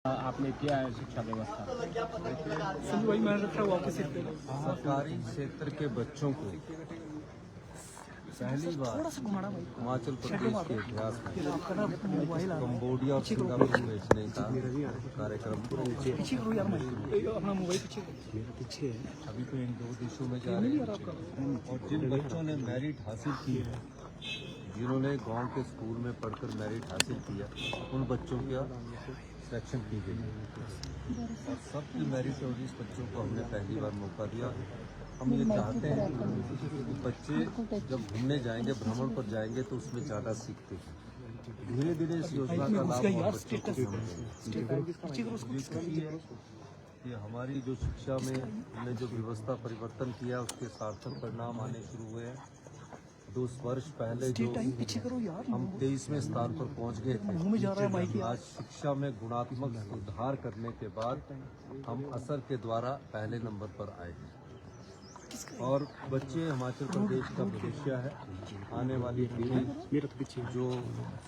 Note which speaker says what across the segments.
Speaker 1: आपने किया है शिक्षा व्यवस्था?
Speaker 2: सरकारी क्षेत्र के बच्चों को पहली बार हिमाचल प्रदेश के इतिहास में कंबोडिया और सिंगापुर भेजने का कार्यक्रम अभी तो इन दो देशों में जा रहे हैं। और जिन बच्चों ने मेरिट हासिल की है, जिन्होंने गांव के स्कूल में पढ़कर मेरिट हासिल किया, उन बच्चों का सिलेक्शन की गई है। और सबकी मेरिट और इस बच्चों को हमने पहली बार मौका दिया। हम ये चाहते हैं कि बच्चे जब घूमने जाएंगे, भ्रमण पर जाएंगे, तो उसमें ज़्यादा सीखते हैं। धीरे धीरे इस योजना का लाभ और बच्चों को समझेंगे। ये हमारी जो शिक्षा में हमने जो व्यवस्था परिवर्तन किया, उसके सार्थक परिणाम आने शुरू हुए हैं। 2 वर्ष पहले जो हम 23वें स्थान पर पहुंच गए थे, आज शिक्षा में गुणात्मक सुधार करने के बाद हम असर के द्वारा पहले नंबर पर आए हैं। और बच्चे हिमाचल प्रदेश का भविष्य है। आने वाली पीढ़ी जो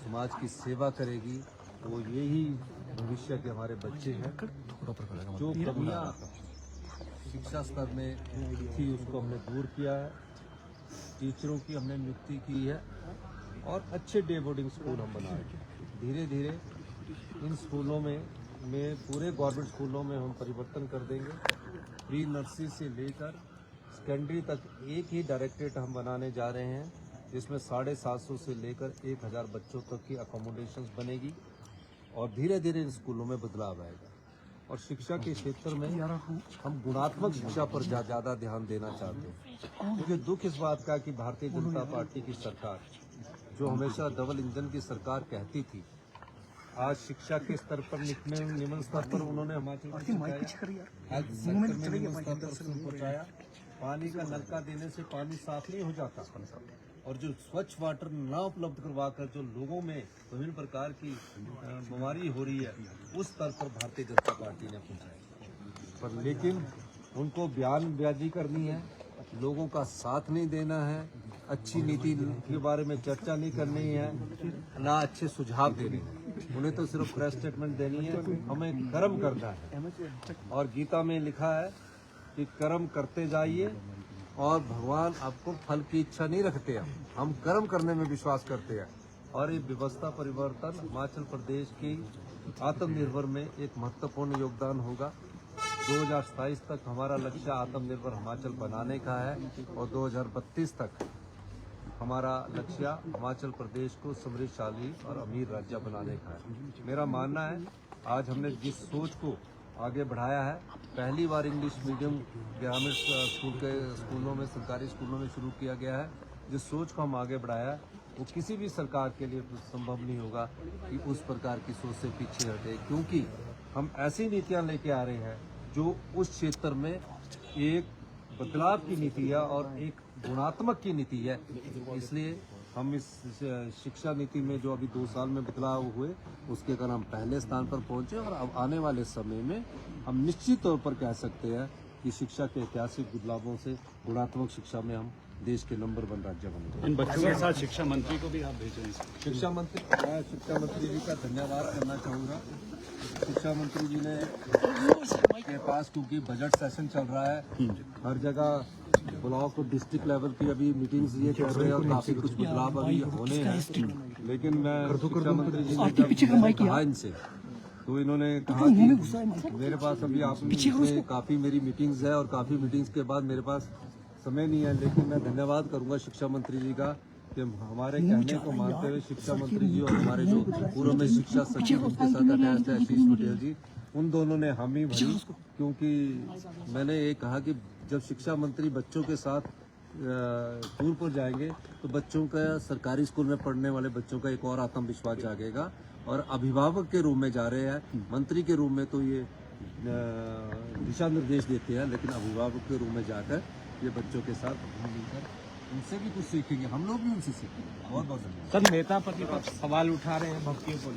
Speaker 2: समाज की सेवा करेगी, वो यही भविष्य के हमारे बच्चे हैं। जो कमियां शिक्षा स्तर में थी, उसको हमने दूर किया है। टीचरों की हमने नियुक्ति की है और अच्छे डे बोर्डिंग स्कूल हम बना रहे हैं। धीरे धीरे इन स्कूलों में पूरे गवर्नमेंट स्कूलों में हम परिवर्तन कर देंगे। प्री नर्सरी से लेकर सेकेंडरी तक एक ही डायरेक्टरेट हम बनाने जा रहे हैं, जिसमें 750 से लेकर 1000 बच्चों तक की अकोमोडेशंस बनेगी। और धीरे धीरे इन स्कूलों में बदलाव आएगा। और शिक्षा के क्षेत्र में हम गुणात्मक शिक्षा पर ज़्यादा ध्यान देना चाहते हैं। मुझे दुख इस बात का कि भारतीय जनता पार्टी की सरकार, जो हमेशा डबल इंजन की सरकार कहती थी, आज शिक्षा के स्तर पर निम्न स्तर पर उन्होंने हिमाचल को पहुंचाया। पानी का नलका देने से पानी साफ नहीं हो जाता, और जो स्वच्छ वाटर ना उपलब्ध करवाकर जो लोगों में विभिन्न प्रकार की बीमारी हो रही है, उस स्तर पर भारतीय जनता पार्टी ने पहुंचाया। पर लेकिन उनको बयानबाजी करनी है, लोगों का साथ नहीं देना है, अच्छी नीति के बारे में चर्चा नहीं करनी है, ना अच्छे सुझाव देने हैं। उन्हें तो सिर्फ प्रेस स्टेटमेंट देनी है। हमें कर्म करना है। और गीता में लिखा है कि कर्म करते जाइए, और भगवान आपको फल की इच्छा नहीं रखते हैं। हम कर्म करने में विश्वास करते हैं। और ये व्यवस्था परिवर्तन हिमाचल प्रदेश की आत्मनिर्भर में एक महत्वपूर्ण योगदान होगा। 2027 तक हमारा लक्ष्य आत्मनिर्भर हिमाचल बनाने का है, और 2032 तक हमारा लक्ष्य हिमाचल प्रदेश को समृद्धशाली और अमीर राज्य बनाने का है। मेरा मानना है, आज हमने जिस सोच को आगे बढ़ाया है, पहली बार इंग्लिश मीडियम ग्रामीण स्कूलों में, सरकारी स्कूलों में शुरू किया गया है। जिस सोच को हम आगे बढ़ाया है, वो किसी भी सरकार के लिए संभव नहीं होगा कि उस प्रकार की सोच से पीछे हटे, क्योंकि हम ऐसी नीतियां लेके आ रहे हैं जो उस क्षेत्र में एक बदलाव की नीति है और एक गुणात्मक की नीति है। इसलिए हम इस शिक्षा नीति में जो अभी 2 साल में बदलाव हुए, उसके कारण हम पहले स्थान पर पहुंचे। और अब आने वाले समय में हम निश्चित तौर पर कह सकते हैं कि शिक्षा के ऐतिहासिक बदलावों से गुणात्मक शिक्षा में हम देश के नंबर 1 राज्य बनेंगे।
Speaker 1: इन बच्चों के साथ शिक्षा मंत्री को भी आप भेजें।
Speaker 2: शिक्षा मंत्री जी का धन्यवाद करना चाहूँगा। शिक्षा मंत्री जी ने के पास, क्योंकि बजट सेशन चल रहा है, हर जगह ब्लॉक और डिस्ट्रिक्ट लेवल की अभी मीटिंग्स ये कर रहे हैं, और काफी कुछ बदलाव अभी होने हैं। लेकिन मैं शिक्षा मंत्री जी ने जब कहा इनसे, तो इन्होंने कहा कि मेरे पास अभी आपने काफी मेरी मीटिंग्स है, और काफी मीटिंग्स के बाद मेरे पास समय नहीं है। लेकिन मैं धन्यवाद करूंगा शिक्षा मंत्री जी का कि हमारे कहने को मानते हुए शिक्षा मंत्री जी और हमारे जो पूर्व में शिक्षा सचिव उनके साथ अटैच है आशीष पटेल जी, उन दोनों ने हामी भरी। क्योंकि मैंने ये कहा कि जब शिक्षा मंत्री बच्चों के साथ टूर पर जाएंगे, तो बच्चों का, सरकारी स्कूल में पढ़ने वाले बच्चों का एक और आत्मविश्वास जागेगा। और अभिभावक के रूप में जा रहे हैं, मंत्री के रूप में तो ये दिशा निर्देश देते हैं, लेकिन अभिभावक के रूप में जाकर ये बच्चों के साथ मिलकर उनसे भी कुछ सीखेंगे, हम लोग भी उनसे सीखेंगे। बहुत बहुत धन्यवाद।
Speaker 1: सर, नेता प्रतिपक्ष सवाल उठा रहे हैं भर्तियों को।